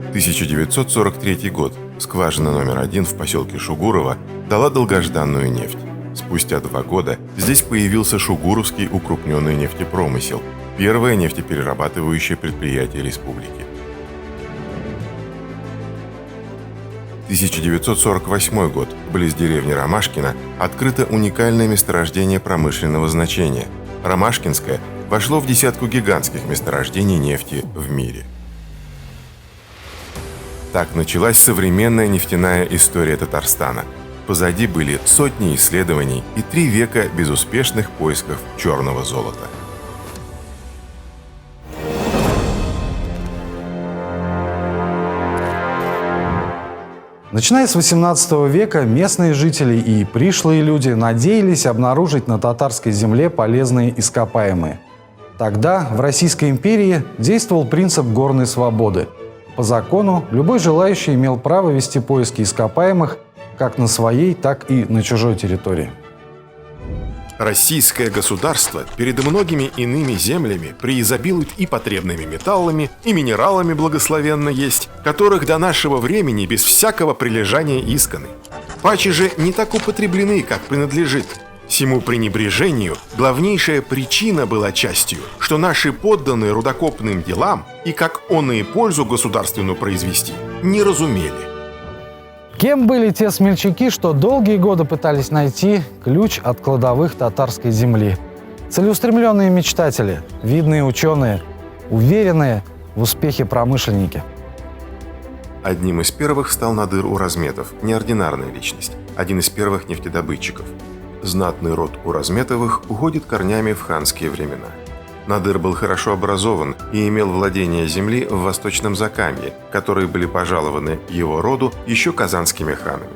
1943 год. Скважина номер 1 в поселке Шугурово дала долгожданную нефть. Спустя 2 года здесь появился Шугуровский укрупненный нефтепромысел, первое нефтеперерабатывающее предприятие республики. 1948 год. Близ деревни Ромашкино открыто уникальное месторождение промышленного значения. Ромашкинское вошло в десятку гигантских месторождений нефти в мире. Так началась современная нефтяная история Татарстана. Позади были сотни исследований и 3 века безуспешных поисков черного золота. Начиная с XVIII века местные жители и пришлые люди надеялись обнаружить на татарской земле полезные ископаемые. Тогда в Российской империи действовал принцип горной свободы. По закону любой желающий имел право вести поиски ископаемых как на своей, так и на чужой территории. Российское государство перед многими иными землями преизобилует и потребными металлами, и минералами благословенно есть, которых до нашего времени без всякого прилежания исканы. Паче же не так употреблены, как принадлежит. Сему пренебрежению главнейшая причина была частью, что наши подданные рудокопным делам и как оные пользу государственную произвести не разумели. Кем были те смельчаки, что долгие годы пытались найти ключ от кладовых татарской земли? Целеустремленные мечтатели, видные ученые, уверенные в успехе промышленники. Одним из первых стал Надыр Уразметов, неординарная личность, один из первых нефтедобытчиков. Знатный род Уразметовых уходит корнями в ханские времена. Надыр был хорошо образован и имел владения земли в Восточном Закамье, которые были пожалованы его роду еще казанскими ханами.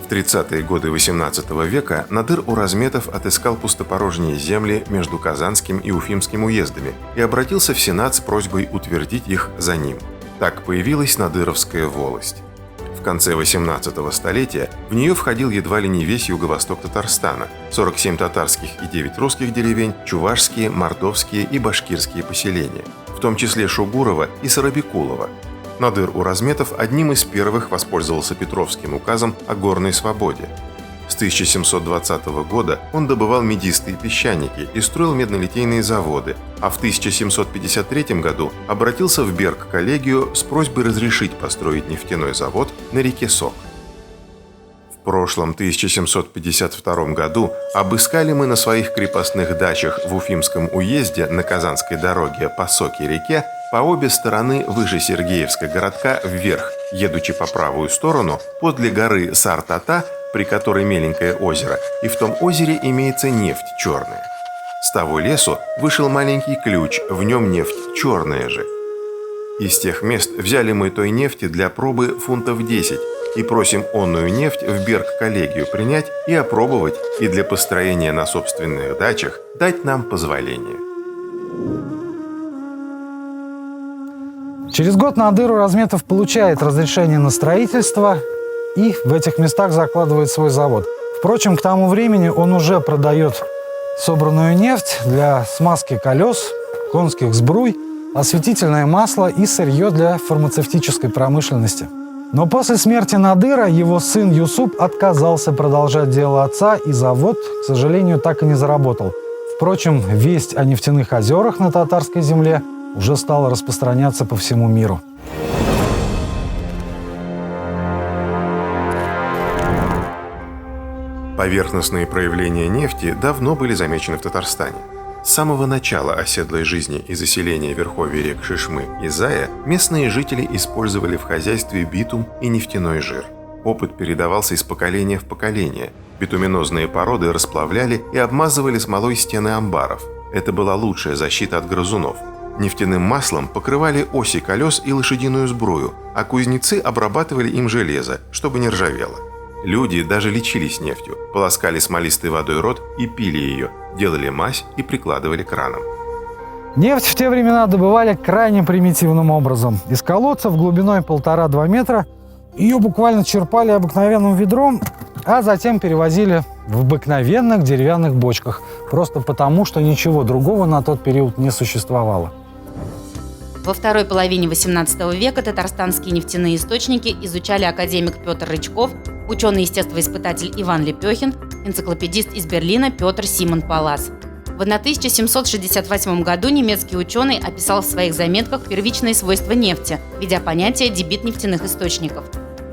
В 30-е годы XVIII века Надыр Уразметов отыскал пустопорожние земли между Казанским и Уфимским уездами и обратился в Сенат с просьбой утвердить их за ним. Так появилась Надыровская волость. В конце 18 столетия в нее входил едва ли не весь юго-восток Татарстана, 47 татарских и 9 русских деревень, чувашские, мордовские и башкирские поселения, в том числе Шугурово и Сарабекулово. Надыр Уразметов одним из первых воспользовался Петровским указом о горной свободе. С 1720 года он добывал медистые песчаники и строил меднолитейные заводы, а в 1753 году обратился в Берг-коллегию с просьбой разрешить построить нефтяной завод на реке Сок. В прошлом 1752 году обыскали мы на своих крепостных дачах в Уфимском уезде на Казанской дороге по Соке-реке по обе стороны выше Сергеевска городка вверх, едучи по правую сторону подле горы Сар-Тата, при которой меленькое озеро, и в том озере имеется нефть черная. С того лесу вышел маленький ключ, в нем нефть черная же. Из тех мест взяли мы той нефти для пробы фунтов 10 и просим онную нефть в Берг-коллегию принять и опробовать, и для построения на собственных дачах дать нам позволение. Через год Надыр Уразметов получает разрешение на строительство и в этих местах закладывает свой завод. Впрочем, к тому времени он уже продает собранную нефть для смазки колес, конских сбруй, осветительное масло и сырье для фармацевтической промышленности. Но после смерти Надыра его сын Юсуп отказался продолжать дело отца, и завод, к сожалению, так и не заработал. Впрочем, весть о нефтяных озерах на татарской земле уже стала распространяться по всему миру. Поверхностные проявления нефти давно были замечены в Татарстане. С самого начала оседлой жизни и заселения верховья рек Шишмы и Зая местные жители использовали в хозяйстве битум и нефтяной жир. Опыт передавался из поколения в поколение. Битуминозные породы расплавляли и обмазывали смолой стены амбаров. Это была лучшая защита от грызунов. Нефтяным маслом покрывали оси колес и лошадиную сбрую, а кузнецы обрабатывали им железо, чтобы не ржавело. Люди даже лечились нефтью, полоскали смолистой водой рот и пили ее, делали мазь и прикладывали к ранам. Нефть в те времена добывали крайне примитивным образом. Из колодцев глубиной 1,5–2 метра ее буквально черпали обыкновенным ведром, а затем перевозили в обыкновенных деревянных бочках, просто потому, что ничего другого на тот период не существовало. Во второй половине XVIII века татарстанские нефтяные источники изучали академик Петр Рычков, ученый-естествоиспытатель Иван Лепехин, энциклопедист из Берлина Петр Симон Паллас. В 1768 году немецкий ученый описал в своих заметках первичные свойства нефти, введя понятие «дебит нефтяных источников».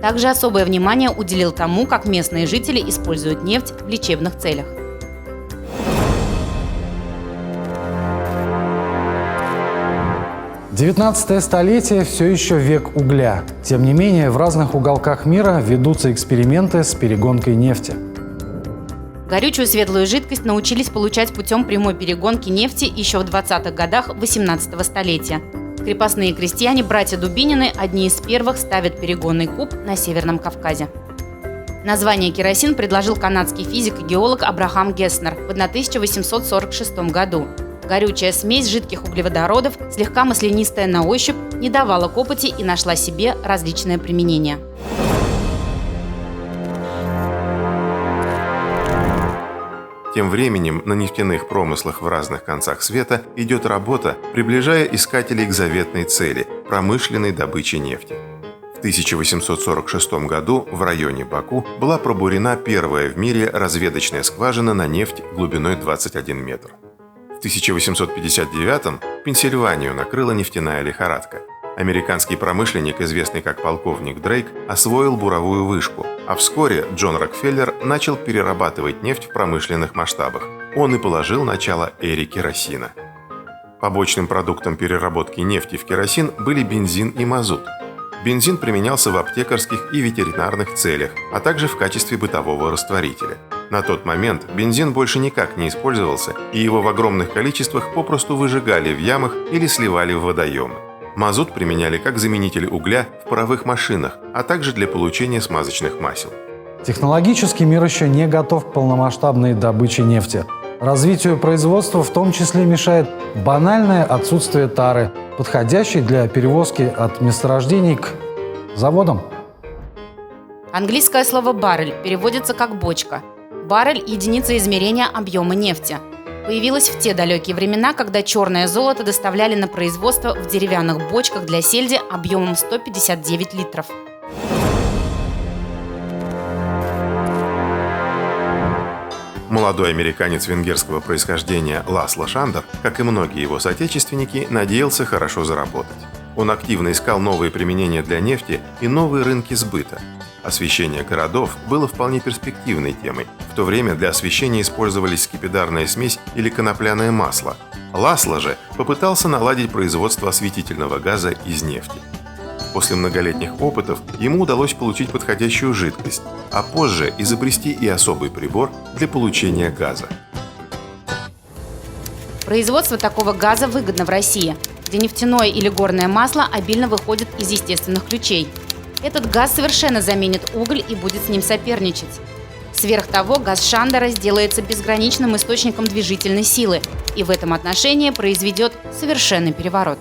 Также особое внимание уделил тому, как местные жители используют нефть в лечебных целях. XIX столетие все еще век угля. Тем не менее, в разных уголках мира ведутся эксперименты с перегонкой нефти. Горючую светлую жидкость научились получать путем прямой перегонки нефти еще в 20-х годах XVIII столетия. Крепостные крестьяне, братья Дубинины, одни из первых ставят перегонный куб на Северном Кавказе. Название керосин предложил канадский физик и геолог Абрахам Гесснер в 1846 году. Горючая смесь жидких углеводородов, слегка маслянистая на ощупь, не давала копоти и нашла себе различное применение. Тем временем на нефтяных промыслах в разных концах света идет работа, приближая искателей к заветной цели – промышленной добыче нефти. В 1846 году в районе Баку была пробурена первая в мире разведочная скважина на нефть глубиной 21 метр. В 1859-м Пенсильванию накрыла нефтяная лихорадка. Американский промышленник, известный как полковник Дрейк, освоил буровую вышку, а вскоре Джон Рокфеллер начал перерабатывать нефть в промышленных масштабах. Он и положил начало эре керосина. Побочным продуктом переработки нефти в керосин были бензин и мазут. Бензин применялся в аптекарских и ветеринарных целях, а также в качестве бытового растворителя. На тот момент бензин больше никак не использовался, и его в огромных количествах попросту выжигали в ямах или сливали в водоемы. Мазут применяли как заменитель угля в паровых машинах, а также для получения смазочных масел. Технологически мир еще не готов к полномасштабной добыче нефти. Развитию производства в том числе мешает банальное отсутствие тары, подходящей для перевозки от месторождений к заводам. Английское слово «баррель» переводится как «бочка». Баррель – единица измерения объема нефти. Появилась в те далекие времена, когда черное золото доставляли на производство в деревянных бочках для сельди объемом 159 литров. Молодой американец венгерского происхождения Ласло Шандер, как и многие его соотечественники, надеялся хорошо заработать. Он активно искал новые применения для нефти и новые рынки сбыта. Освещение городов было вполне перспективной темой. В то время для освещения использовались скипидарная смесь или конопляное масло. Ласло же попытался наладить производство осветительного газа из нефти. После многолетних опытов ему удалось получить подходящую жидкость, а позже изобрести и особый прибор для получения газа. Производство такого газа выгодно в России, где нефтяное или горное масло обильно выходит из естественных ключей. Этот газ совершенно заменит уголь и будет с ним соперничать. Сверх того, газ Шандера сделается безграничным источником движительной силы и в этом отношении произведет совершенный переворот.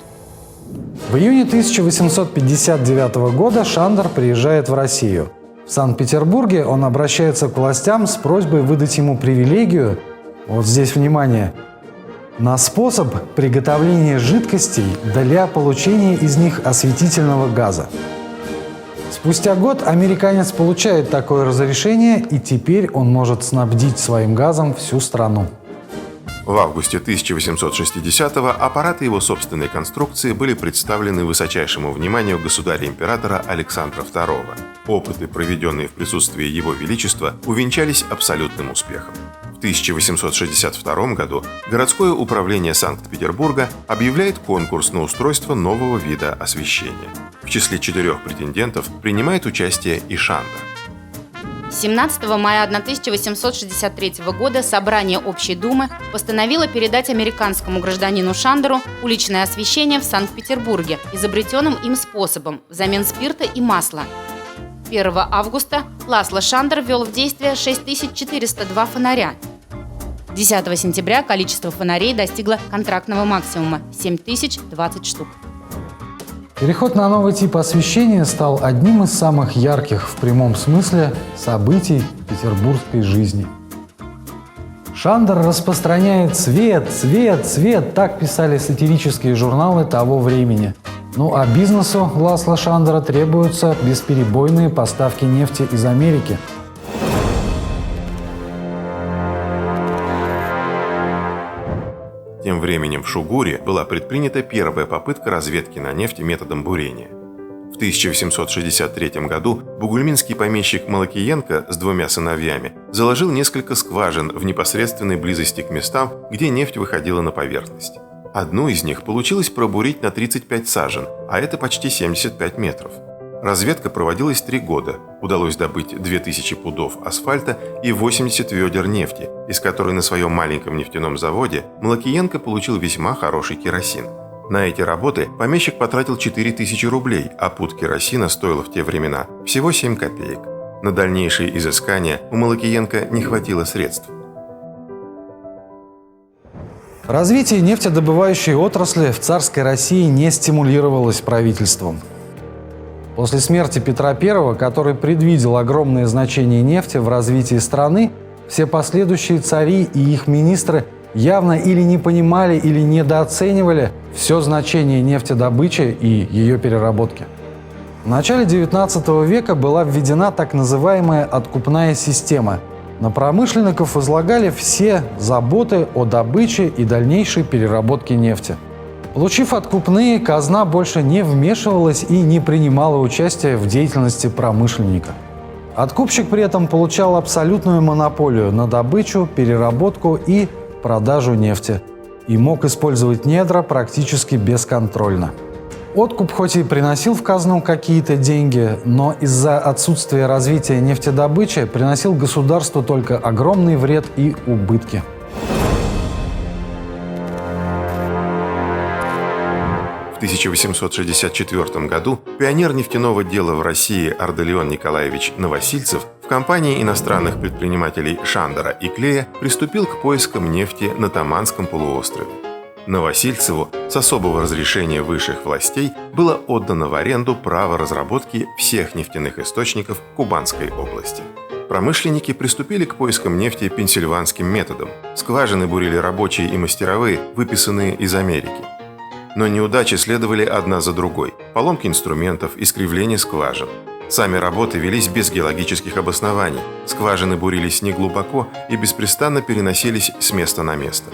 В июне 1859 года Шандер приезжает в Россию. В Санкт-Петербурге он обращается к властям с просьбой выдать ему привилегию, вот здесь внимание, на способ приготовления жидкостей для получения из них осветительного газа. Спустя год американец получает такое разрешение, и теперь он может снабдить своим газом всю страну. В августе 1860-го аппараты его собственной конструкции были представлены высочайшему вниманию государя-императора Александра II. Опыты, проведенные в присутствии Его Величества, увенчались абсолютным успехом. В 1862 году городское управление Санкт-Петербурга объявляет конкурс на устройство нового вида освещения. В числе 4 претендентов принимает участие и Шандер. 17 мая 1863 года Собрание Общей Думы постановило передать американскому гражданину Шандеру уличное освещение в Санкт-Петербурге изобретенным им способом взамен спирта и масла. 1 августа Ласло Шандер ввел в действие 6402 фонаря. 10 сентября количество фонарей достигло контрактного максимума – 7020 штук. Переход на новый тип освещения стал одним из самых ярких в прямом смысле событий петербургской жизни. Шандер распространяет свет, свет, свет – так писали сатирические журналы того времени. Ну а бизнесу Ласло Шандера требуются бесперебойные поставки нефти из Америки. Тем временем в Шугуре была предпринята первая попытка разведки на нефть методом бурения. В 1863 году бугульминский помещик Малакиенко с двумя сыновьями заложил несколько скважин в непосредственной близости к местам, где нефть выходила на поверхность. Одну из них получилось пробурить на 35 сажен, а это почти 75 метров. Разведка проводилась 3 года. Удалось добыть 2000 пудов асфальта и 80 ведер нефти, из которой на своем маленьком нефтяном заводе Малакиенко получил весьма хороший керосин. На эти работы помещик потратил 4000 рублей, а пуд керосина стоил в те времена всего 7 копеек. На дальнейшие изыскания у Малакиенко не хватило средств. Развитие нефтедобывающей отрасли в царской России не стимулировалось правительством. После смерти Петра I, который предвидел огромное значение нефти в развитии страны, все последующие цари и их министры явно или не понимали, или недооценивали все значение нефтедобычи и ее переработки. В начале XIX века была введена так называемая откупная система. На промышленников возлагали все заботы о добыче и дальнейшей переработке нефти. Получив откупные, казна больше не вмешивалась и не принимала участия в деятельности промышленника. Откупщик при этом получал абсолютную монополию на добычу, переработку и продажу нефти и мог использовать недра практически бесконтрольно. Откуп хоть и приносил в казну какие-то деньги, но из-за отсутствия развития нефтедобычи приносил государству только огромный вред и убытки. В 1864 году пионер нефтяного дела в России Ардалион Николаевич Новосильцев в компании иностранных предпринимателей Шандера и Клея приступил к поискам нефти на Таманском полуострове. Новосильцеву с особого разрешения высших властей было отдано в аренду право разработки всех нефтяных источников Кубанской области. Промышленники приступили к поискам нефти пенсильванским методом. Скважины бурили рабочие и мастеровые, выписанные из Америки. Но неудачи следовали одна за другой. Поломки инструментов, искривление скважин. Сами работы велись без геологических обоснований. Скважины бурились неглубоко и беспрестанно переносились с места на место.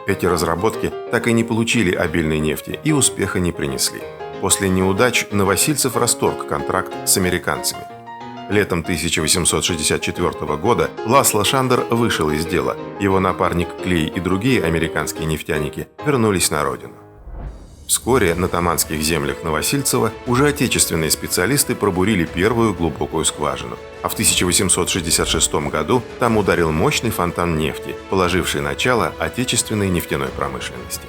Эти разработки так и не получили обильной нефти и успеха не принесли. После неудач Новосильцев расторг контракт с американцами. Летом 1864 года Ласло Шандер вышел из дела. Его напарник Клей и другие американские нефтяники вернулись на родину. Вскоре на таманских землях Новосильцева уже отечественные специалисты пробурили первую глубокую скважину, а в 1866 году там ударил мощный фонтан нефти, положивший начало отечественной нефтяной промышленности.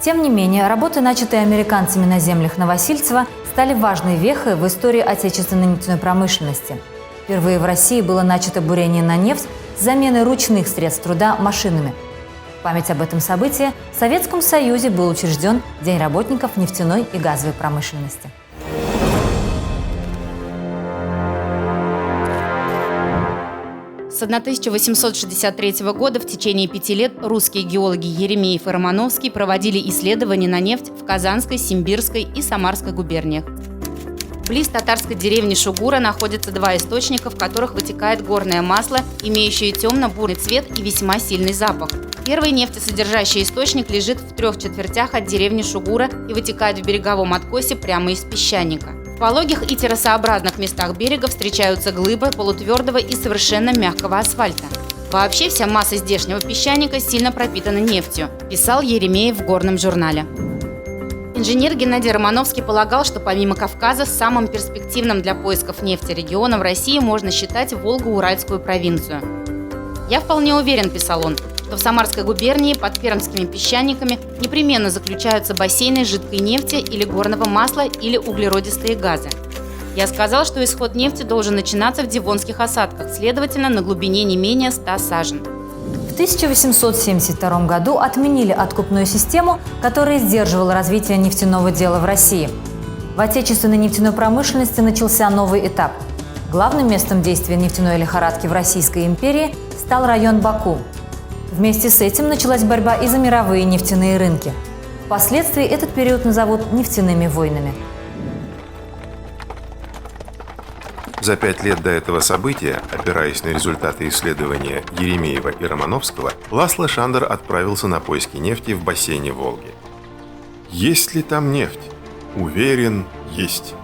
Тем не менее, работы, начатые американцами на землях Новосильцева, стали важной вехой в истории отечественной нефтяной промышленности. Впервые в России было начато бурение на нефть с заменой ручных средств труда машинами. В память об этом событии в Советском Союзе был учрежден День работников нефтяной и газовой промышленности. С 1863 года в течение 5 лет русские геологи Еремеев и Романовский проводили исследования на нефть в Казанской, Симбирской и Самарской губерниях. Близ татарской деревни Шугура находятся 2 источника, в которых вытекает горное масло, имеющее темно-бурый цвет и весьма сильный запах. Первый нефтесодержащий источник лежит в 3/4 от деревни Шугура и вытекает в береговом откосе прямо из песчаника. В пологих и террасообразных местах берега встречаются глыбы полутвердого и совершенно мягкого асфальта. Вообще вся масса здешнего песчаника сильно пропитана нефтью, писал Еремеев в горном журнале. Инженер Геннадий Романовский полагал, что помимо Кавказа самым перспективным для поисков нефти регионом России можно считать Волго-Уральскую провинцию. «Я вполне уверен», – писал он, что в Самарской губернии под пермскими песчаниками непременно заключаются бассейны жидкой нефти или горного масла или углеродистые газы. Я сказал, что исход нефти должен начинаться в Девонских осадках, следовательно, на глубине не менее 100 сажен. В 1872 году отменили откупную систему, которая сдерживала развитие нефтяного дела в России. В отечественной нефтяной промышленности начался новый этап. Главным местом действия нефтяной лихорадки в Российской империи стал район Баку. Вместе с этим началась борьба и за мировые нефтяные рынки. Впоследствии этот период назовут нефтяными войнами. За 5 лет до этого события, опираясь на результаты исследования Еремеева и Романовского, Ласло Шандер отправился на поиски нефти в бассейне Волги. Есть ли там нефть? Уверен, есть.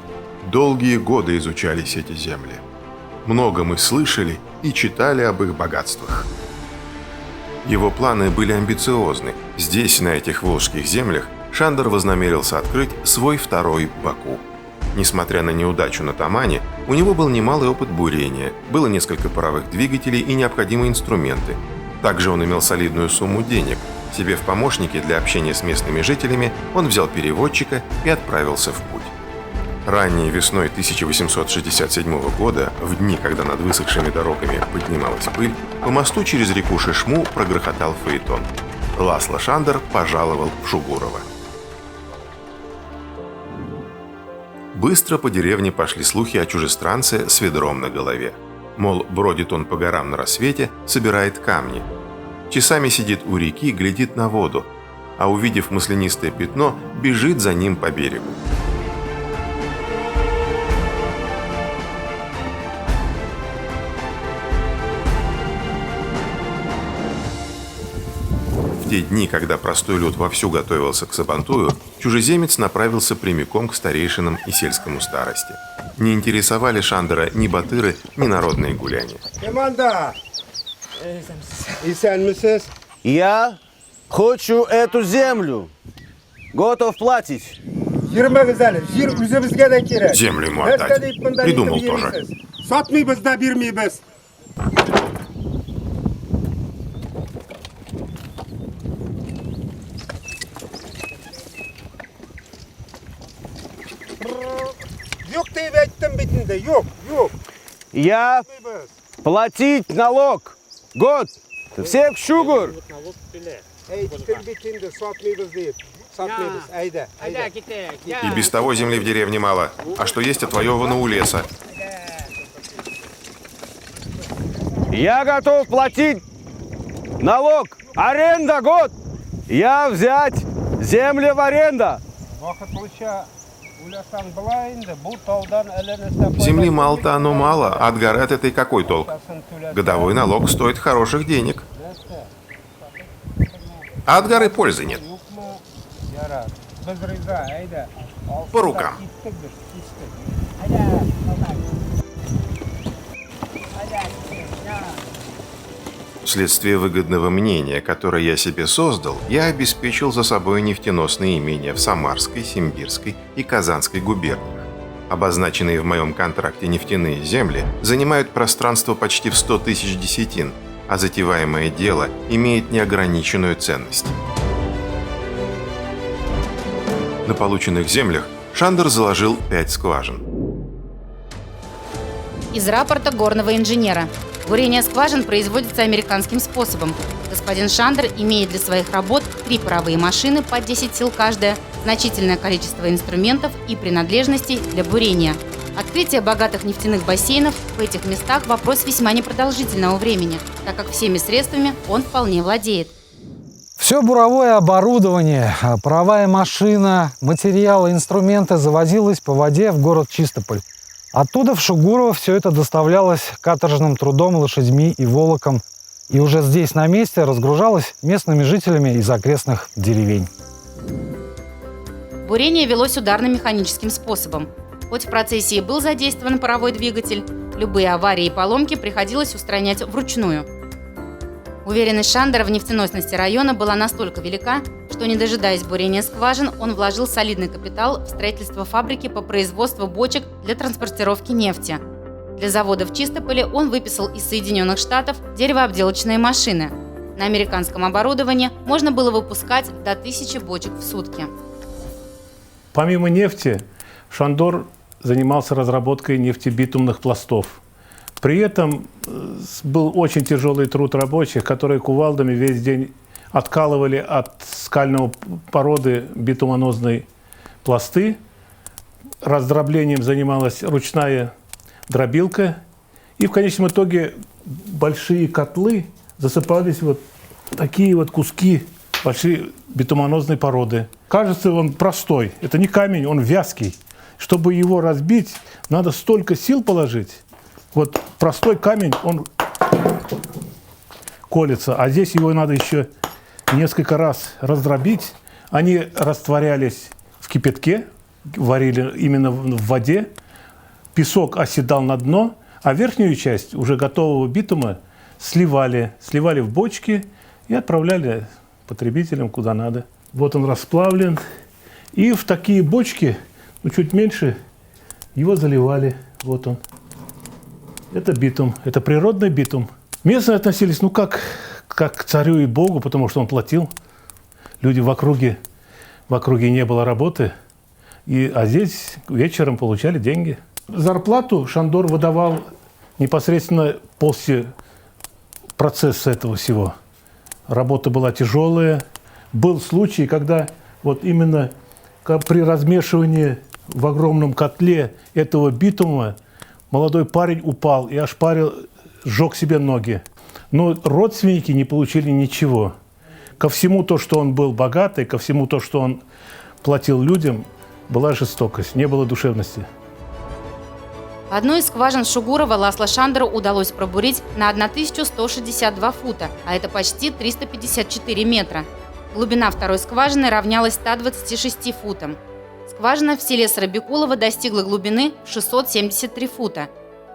Долгие годы изучались эти земли. Много мы слышали и читали об их богатствах. Его планы были амбициозны. Здесь, на этих волжских землях, Шандер вознамерился открыть свой второй Баку. Несмотря на неудачу на Тамане, у него был немалый опыт бурения, было несколько паровых двигателей и необходимые инструменты. Также он имел солидную сумму денег. Себе в помощники для общения с местными жителями он взял переводчика и отправился в путь. Ранней весной 1867 года, в дни, когда над высохшими дорогами поднималась пыль, по мосту через реку Шишму прогрохотал фаэтон. Ласло Шандер пожаловал в Шугурово. Быстро по деревне пошли слухи о чужестранце с ведром на голове. Мол, бродит он по горам на рассвете, собирает камни. Часами сидит у реки, глядит на воду, а увидев маслянистое пятно, бежит за ним по берегу. В те дни, когда простой люд вовсю готовился к Сабантую, чужеземец направился прямиком к старейшинам и сельскому старости. Не интересовали Шандера ни батыры, ни народные гуляния. Команда! Я хочу эту землю. Готов платить. Землю ему отдать. Придумал тоже. Я платить налог. Год. Всех шугур. И без того земли в деревне мало. А что есть, отвоевано у леса. Я готов платить налог. Аренда год. Я взять земли в аренда. Земли мало-то оно мало, а от горы от этой какой толк? Годовой налог стоит хороших денег. А от горы пользы нет. По рукам. Вследствие выгодного мнения, которое я себе создал, я обеспечил за собой нефтеносные имения в Самарской, Симбирской и Казанской губерниях. Обозначенные в моем контракте нефтяные земли занимают пространство почти в 100 тысяч десятин, а затеваемое дело имеет неограниченную ценность. На полученных землях Шандер заложил 5 скважин. Из рапорта горного инженера. Бурение скважин производится американским способом. Господин Шандер имеет для своих работ 3 паровые машины по 10 сил каждая, значительное количество инструментов и принадлежностей для бурения. Открытие богатых нефтяных бассейнов в этих местах – вопрос весьма непродолжительного времени, так как всеми средствами он вполне владеет. Все буровое оборудование, паровая машина, материалы, инструменты завозилось по воде в город Чистополь. Оттуда в Шугурово все это доставлялось каторжным трудом, лошадьми и волоком. И уже здесь на месте разгружалось местными жителями из окрестных деревень. Бурение велось ударно-механическим способом. Хоть в процессе и был задействован паровой двигатель, любые аварии и поломки приходилось устранять вручную. Уверенность Шандера в нефтеносности района была настолько велика, что, не дожидаясь бурения скважин, он вложил солидный капитал в строительство фабрики по производству бочек для транспортировки нефти. Для завода в Чистополе он выписал из Соединенных Штатов деревообделочные машины. На американском оборудовании можно было выпускать до 1000 бочек в сутки. Помимо нефти, Шандер занимался разработкой нефтебитумных пластов. При этом был очень тяжелый труд рабочих, которые кувалдами весь день откалывали от скальной породы битумонозные пласты. Раздроблением занималась ручная дробилка. И в конечном итоге большие котлы засыпались вот такие вот куски большие битумонозные породы. Кажется, он простой. Это не камень, он вязкий. Чтобы его разбить, надо столько сил положить. Вот простой камень, он колется, а здесь его надо еще несколько раз раздробить. Они растворялись в кипятке, варили именно в воде. Песок оседал на дно, а верхнюю часть уже готового битума сливали в бочки и отправляли потребителям куда надо. Вот он расплавлен. И в такие бочки, чуть меньше, его заливали. Вот он. Это битум, это природный битум. Местные относились, как к царю и богу, потому что он платил. Люди в округе не было работы, а здесь вечером получали деньги. Зарплату Шандор выдавал непосредственно после процесса этого всего. Работа была тяжелая. Был случай, когда вот именно при размешивании в огромном котле этого битума молодой парень упал и сжег себе ноги. Но родственники не получили ничего. Ко всему то, что он был богатый, ко всему то, что он платил людям, была жестокость, не было душевности. Одну из скважин Шугурова Ласло Шандеру удалось пробурить на 1162 фута, а это почти 354 метра. Глубина второй скважины равнялась 126 футам. Скважина в селе Сарабекулово достигла глубины 673 фута.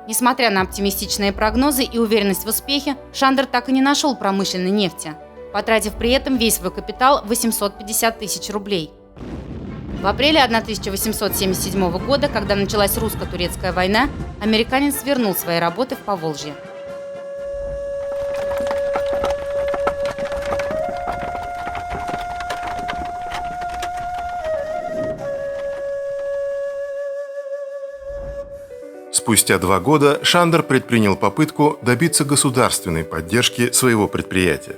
Несмотря на оптимистичные прогнозы и уверенность в успехе, Шандер так и не нашел промышленной нефти, потратив при этом весь свой капитал 850 тысяч рублей. В апреле 1877 года, когда началась русско-турецкая война, американец вернул свои работы в Поволжье. Спустя 2 года Шандер предпринял попытку добиться государственной поддержки своего предприятия.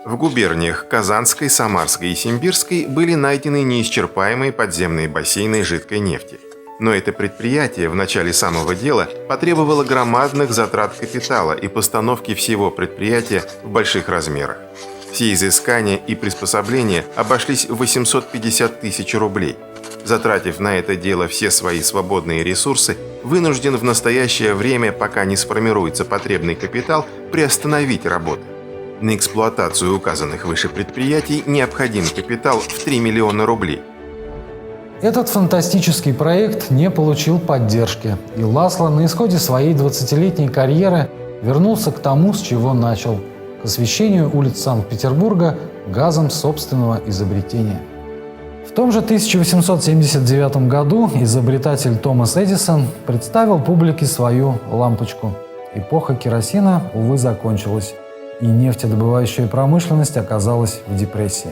В губерниях Казанской, Самарской и Симбирской были найдены неисчерпаемые подземные бассейны жидкой нефти. Но это предприятие в начале самого дела потребовало громадных затрат капитала и постановки всего предприятия в больших размерах. Все изыскания и приспособления обошлись в 850 тысяч рублей. Затратив на это дело все свои свободные ресурсы, вынужден в настоящее время, пока не сформируется потребный капитал, приостановить работы. На эксплуатацию указанных выше предприятий необходим капитал в 3 миллиона рублей. Этот фантастический проект не получил поддержки, и Ласло на исходе своей 20-летней карьеры вернулся к тому, с чего начал – к освещению улиц Санкт-Петербурга газом собственного изобретения. В том же 1879 году изобретатель Томас Эдисон представил публике свою лампочку. Эпоха керосина, увы, закончилась, и нефтедобывающая промышленность оказалась в депрессии.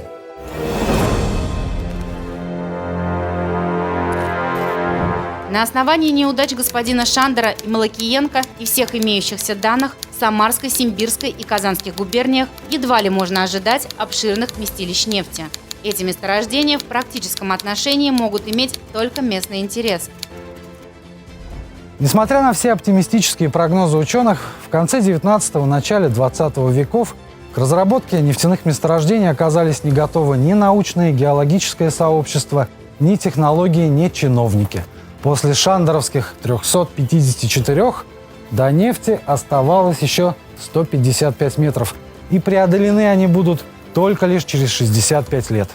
На основании неудач господина Шандера и Малакиенко и всех имеющихся данных в Самарской, Симбирской и Казанских губерниях едва ли можно ожидать обширных вместилищ нефти. Эти месторождения в практическом отношении могут иметь только местный интерес. Несмотря на все оптимистические прогнозы ученых, в конце 19-го, начале 20 веков к разработке нефтяных месторождений оказались не готовы ни научное и геологическое сообщество, ни технологии, ни чиновники. После шандеровских 354 до нефти оставалось еще 155 метров, и преодолены они будут только лишь через 65 лет.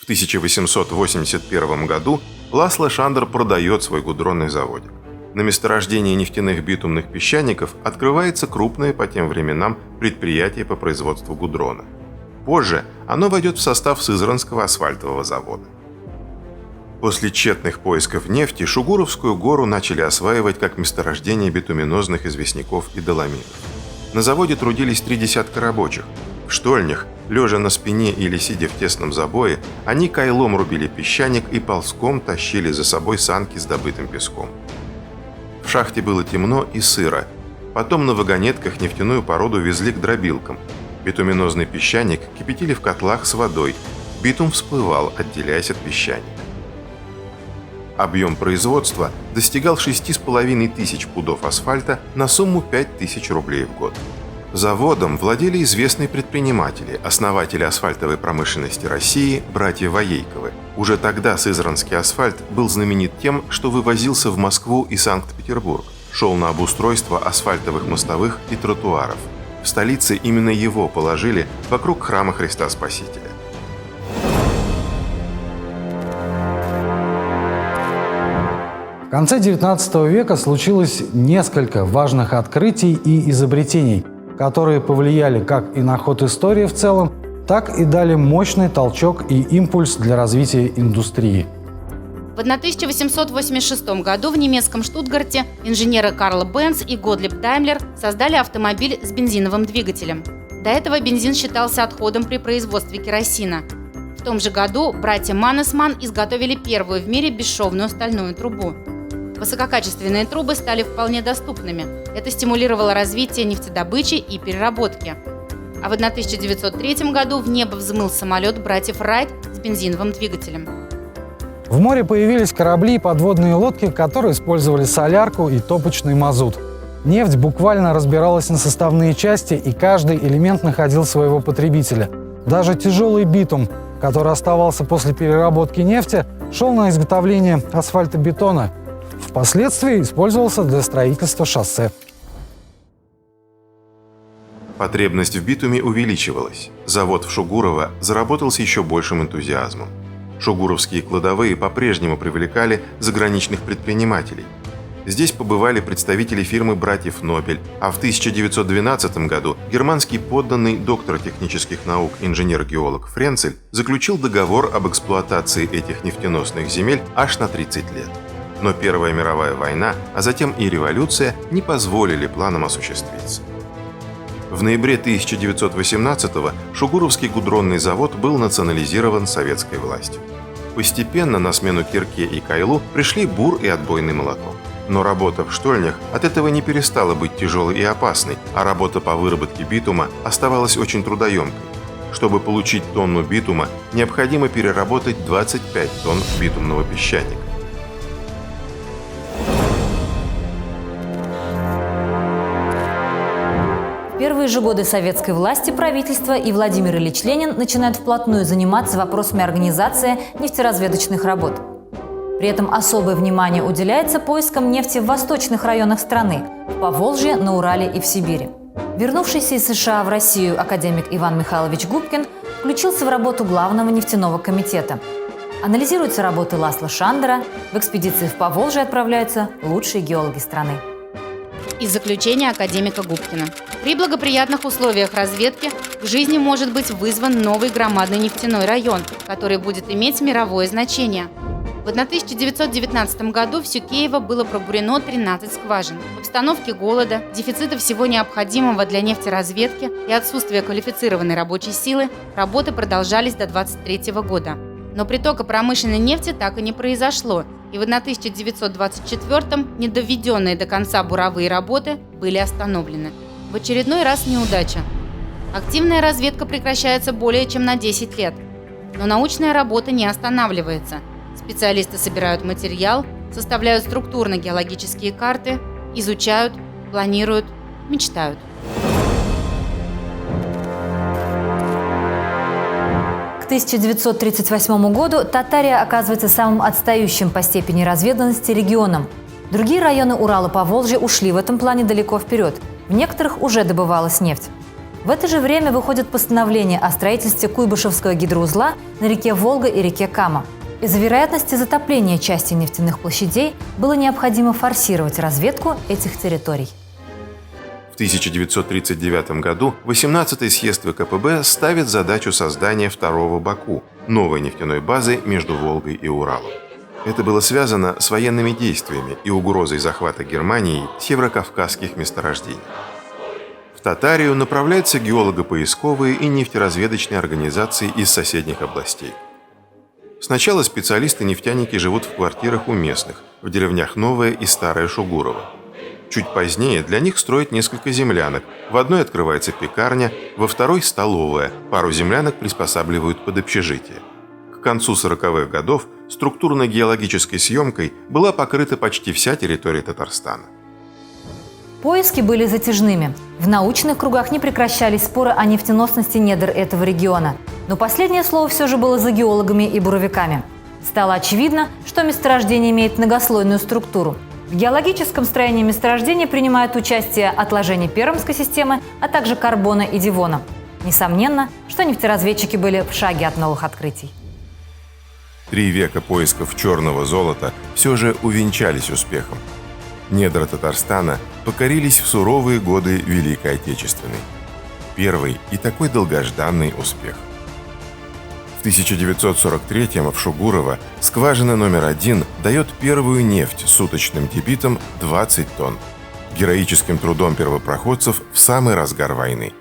В 1881 году Ласло Шандер продает свой гудронный заводик. На месторождении нефтяных битумных песчаников открывается крупное по тем временам предприятие по производству гудрона. Позже оно войдет в состав Сызранского асфальтового завода. После тщетных поисков нефти Шугуровскую гору начали осваивать как месторождение битуминозных известняков и доломитов. На заводе трудились 30 рабочих. В штольнях, лежа на спине или сидя в тесном забое, они кайлом рубили песчаник и ползком тащили за собой санки с добытым песком. В шахте было темно и сыро. Потом на вагонетках нефтяную породу везли к дробилкам. Битуминозный песчаник кипятили в котлах с водой. Битум всплывал, отделяясь от песчаника. Объем производства достигал 6500 пудов асфальта на сумму 5000 рублей в год. Заводом владели известные предприниматели, основатели асфальтовой промышленности России, братья Воейковы. Уже тогда сызранский асфальт был знаменит тем, что вывозился в Москву и Санкт-Петербург, шел на обустройство асфальтовых мостовых и тротуаров. В столице именно его положили вокруг храма Христа Спасителя. В конце XIX века случилось несколько важных открытий и изобретений, которые повлияли как и на ход истории в целом, так и дали мощный толчок и импульс для развития индустрии. В 1886 году в немецком Штутгарте инженеры Карл Бенц и Готлиб Даймлер создали автомобиль с бензиновым двигателем. До этого бензин считался отходом при производстве керосина. В том же году братья Маннесман изготовили первую в мире бесшовную стальную трубу. Высококачественные трубы стали вполне доступными. Это стимулировало развитие нефтедобычи и переработки. А в 1903 году в небо взмыл самолет братьев Райт с бензиновым двигателем. В море появились корабли и подводные лодки, которые использовали солярку и топочный мазут. Нефть буквально разбиралась на составные части, и каждый элемент находил своего потребителя. Даже тяжелый битум, который оставался после переработки нефти, шел на изготовление асфальтобетона. Впоследствии использовался для строительства шоссе. Потребность в битуме увеличивалась. Завод в Шугурово заработал с еще большим энтузиазмом. Шугуровские кладовые по-прежнему привлекали заграничных предпринимателей. Здесь побывали представители фирмы братьев Нобель, а в 1912 году германский подданный доктор технических наук инженер-геолог Френцель заключил договор об эксплуатации этих нефтеносных земель аж на 30 лет. Но Первая мировая война, а затем и революция не позволили планам осуществиться. В ноябре 1918-го Шугуровский гудронный завод был национализирован советской властью. Постепенно на смену кирке и кайлу пришли бур и отбойный молоток. Но работа в штольнях от этого не перестала быть тяжелой и опасной, а работа по выработке битума оставалась очень трудоемкой. Чтобы получить тонну битума, необходимо переработать 25 тонн битумного песчаника. В первые же годы советской власти правительство и Владимир Ильич Ленин начинают вплотную заниматься вопросами организации нефтеразведочных работ. При этом особое внимание уделяется поискам нефти в восточных районах страны – в Поволжье, на Урале и в Сибири. Вернувшийся из США в Россию академик Иван Михайлович Губкин включился в работу Главного нефтяного комитета. Анализируются работы Ласло Шандера, в экспедиции в Поволжье отправляются лучшие геологи страны. Из заключения академика Губкина. При благоприятных условиях разведки к жизни может быть вызван новый громадный нефтяной район, который будет иметь мировое значение. В 1919 году в Сюкеево было пробурено 13 скважин. В обстановке голода, дефицита всего необходимого для нефтеразведки и отсутствия квалифицированной рабочей силы работы продолжались до 1923 года. Но притока промышленной нефти так и не произошло, и в 1924-м недоведенные до конца буровые работы были остановлены. В очередной раз неудача. Активная разведка прекращается более чем на 10 лет. Но научная работа не останавливается. Специалисты собирают материал, составляют структурно-геологические карты, изучают, планируют, мечтают. К 1938 году Татария оказывается самым отстающим по степени разведанности регионом. Другие районы Урала-Поволжья ушли в этом плане далеко вперед. В некоторых уже добывалась нефть. В это же время выходит постановление о строительстве Куйбышевского гидроузла на реке Волга и реке Кама. Из-за вероятности затопления части нефтяных площадей было необходимо форсировать разведку этих территорий. В 1939 году 18-й съезд ВКПБ ставит задачу создания второго Баку – новой нефтяной базы между Волгой и Уралом. Это было связано с военными действиями и угрозой захвата Германией северокавказских месторождений. В Татарию направляются геолого-поисковые и нефтеразведочные организации из соседних областей. Сначала специалисты-нефтяники живут в квартирах у местных, в деревнях Новое и Старое Шугурово. Чуть позднее для них строят несколько землянок. В одной открывается пекарня, во второй – столовая. Пару землянок приспосабливают под общежитие. К концу 40-х годов структурно-геологической съемкой была покрыта почти вся территория Татарстана. Поиски были затяжными. В научных кругах не прекращались споры о нефтеносности недр этого региона. Но последнее слово все же было за геологами и буровиками. Стало очевидно, что месторождение имеет многослойную структуру. В геологическом строении месторождения принимают участие отложения Пермской системы, а также карбона и дивона. Несомненно, что нефтеразведчики были в шаге от новых открытий. 3 века поисков черного золота все же увенчались успехом. Недра Татарстана покорились в суровые годы Великой Отечественной. Первый и такой долгожданный успех. В 1943-м в Шугурово скважина номер 1 дает первую нефть с суточным дебитом 20 тонн. Героическим трудом первопроходцев в самый разгар войны.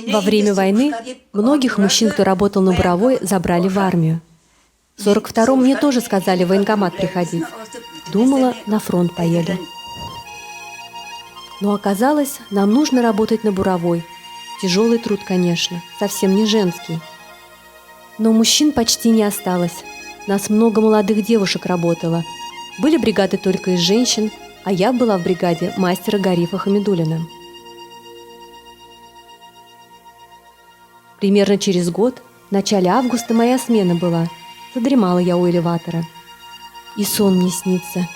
Во время войны многих мужчин, кто работал на буровой, забрали в армию. В 42-м мне тоже сказали в военкомат приходить. Думала, на фронт поеду. Но оказалось, нам нужно работать на буровой. Тяжелый труд, конечно, совсем не женский. Но мужчин почти не осталось. Нас много молодых девушек работало. Были бригады только из женщин, а я была в бригаде мастера Гарифа Хамидуллина. Примерно через год, в начале августа, моя смена была. Задремала я у элеватора. И сон мне снится.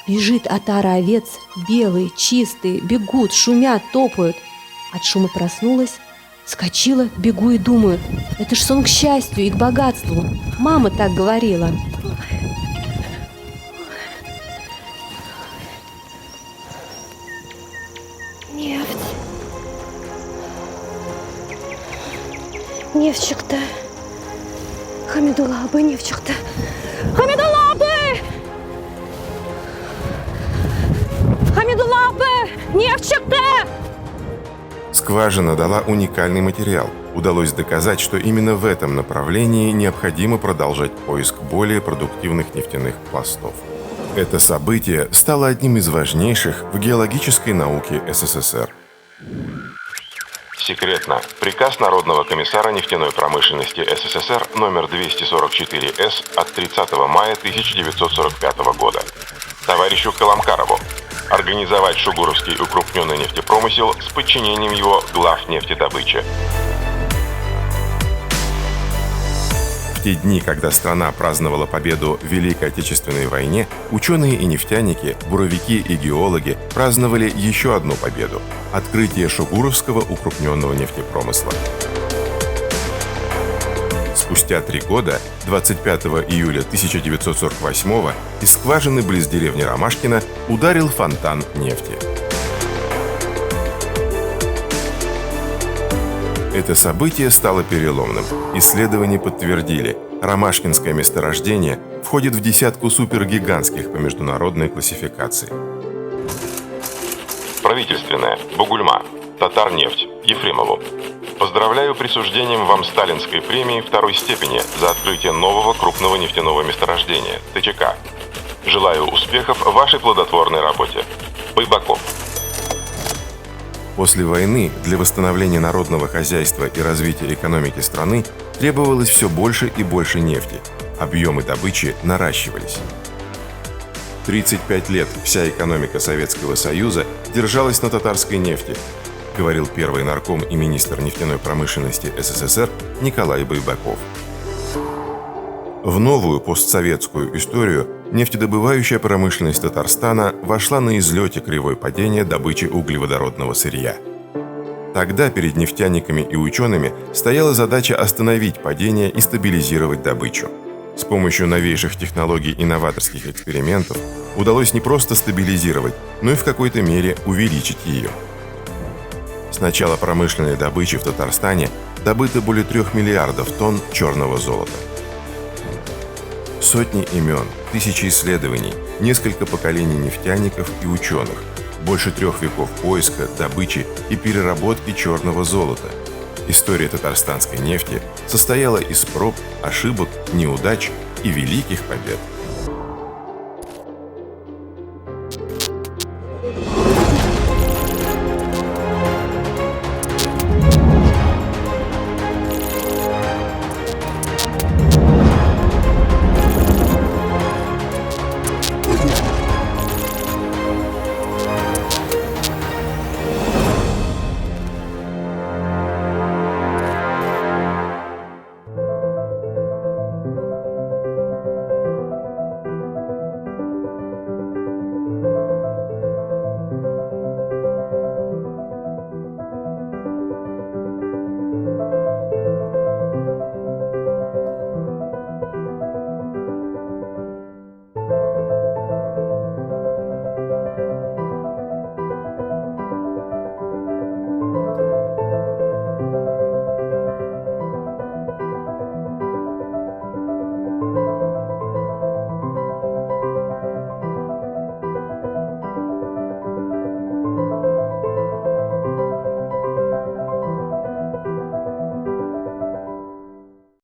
Бежит отара овец, белые, чистые, бегут, шумят, топают. От шума проснулась, вскочила, бегу и думаю, это ж сон к счастью и к богатству. Мама так говорила. Нефть. Нефть шықты. Хамидулла абы нефть шықты. Хамидулла абы! Хамидулла абы! Нефть шықты! Скважина дала уникальный материал. Удалось доказать, что именно в этом направлении необходимо продолжать поиск более продуктивных нефтяных пластов. Это событие стало одним из важнейших в геологической науке СССР. Секретно. Приказ Народного комиссара нефтяной промышленности СССР номер 244-С от 30 мая 1945 года. Товарищу Каламкарову. Организовать шугуровский укрупненный нефтепромысел с подчинением его глав нефтедобычи. В те дни, когда страна праздновала победу в Великой Отечественной войне, ученые и нефтяники, буровики и геологи праздновали еще одну победу – открытие шугуровского укрупненного нефтепромысла. Спустя 3 года, 25 июля 1948-го, из скважины близ деревни Ромашкино ударил фонтан нефти. Это событие стало переломным. Исследования подтвердили, ромашкинское месторождение входит в десятку супергигантских по международной классификации. Правительственная. Бугульма. Татарнефть. Ефремову. Поздравляю присуждением вам сталинской премии 2-й степени за открытие нового крупного нефтяного месторождения – ТЧК. Желаю успехов в вашей плодотворной работе. Байбаков. После войны для восстановления народного хозяйства и развития экономики страны требовалось все больше и больше нефти. Объемы добычи наращивались. 35 лет вся экономика Советского Союза держалась на татарской нефти, говорил первый нарком и министр нефтяной промышленности СССР Николай Байбаков. В новую постсоветскую историю нефтедобывающая промышленность Татарстана вошла на излете кривой падения добычи углеводородного сырья. Тогда перед нефтяниками и учеными стояла задача остановить падение и стабилизировать добычу. С помощью новейших технологий и новаторских экспериментов удалось не просто стабилизировать, но и в какой-то мере увеличить ее. С начала промышленной добычи в Татарстане добыто более 3 миллиардов тонн черного золота. Сотни имен, тысячи исследований, несколько поколений нефтяников и ученых, больше 3 веков поиска, добычи и переработки черного золота. История татарстанской нефти состояла из проб, ошибок, неудач и великих побед.